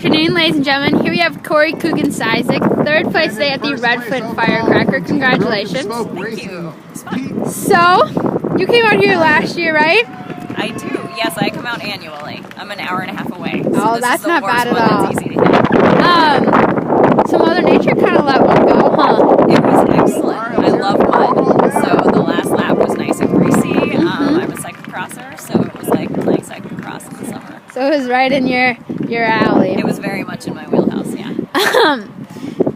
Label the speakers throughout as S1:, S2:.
S1: afternoon, ladies and gentlemen. Here we have Coogan, Cisek, third place today at the Flint Firecracker. Congratulations.
S2: Thank you. It's fun.
S1: So, you came out here last year, right?
S2: I do. Yes, I come out annually. I'm an hour and a half away. So
S1: Oh,
S2: this
S1: that's
S2: is the
S1: not
S2: worst
S1: bad at
S2: one
S1: all.
S2: That's easy to hit.
S1: So Mother Nature kind of let one go, huh?
S2: It was excellent. I love mud. So the last lap was nice and greasy. I'm a cyclocrosser, so it was like playing cyclocross in the summer.
S1: So it was right in your alley.
S2: It was very much in my wheelhouse, yeah.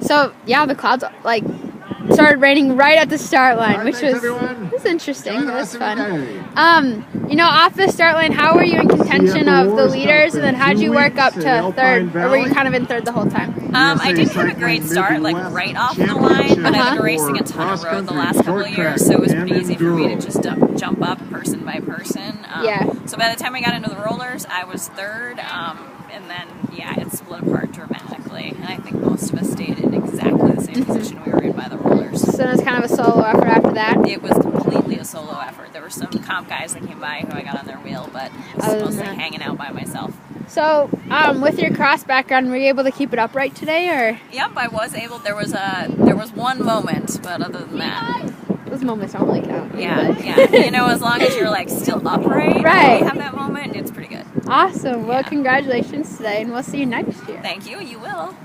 S1: So yeah, the clouds like started raining right at the start line, which was interesting. It was fun. You know, off the start line, how were you in contention of the leaders, and then how did you work up to third, or were you kind of in third the whole time?
S2: I didn't have a great start, like right off the line, but I've been racing a ton of road the last couple of years, so it was pretty easy for me to just jump up person by person. So by the time I got into the rollers, I was third, and then, yeah, it split apart dramatically, and I think most of us stayed in exactly the same position we were in by the rollers.
S1: So it was kind of a solo effort after that?
S2: It was completely a solo effort. There were some comp guys that came by who I got on their wheel, but it was mostly hanging out by myself.
S1: So, with your cross background, were you able to keep it upright today, or?
S2: Yep, I was able. There was one moment, but other than that,
S1: those moments don't really count.
S2: Yeah. You know, as long as you're like still upright, right? You have that moment, it's pretty good.
S1: Awesome. Well, congratulations today, and we'll see you next year.
S2: Thank you. You will.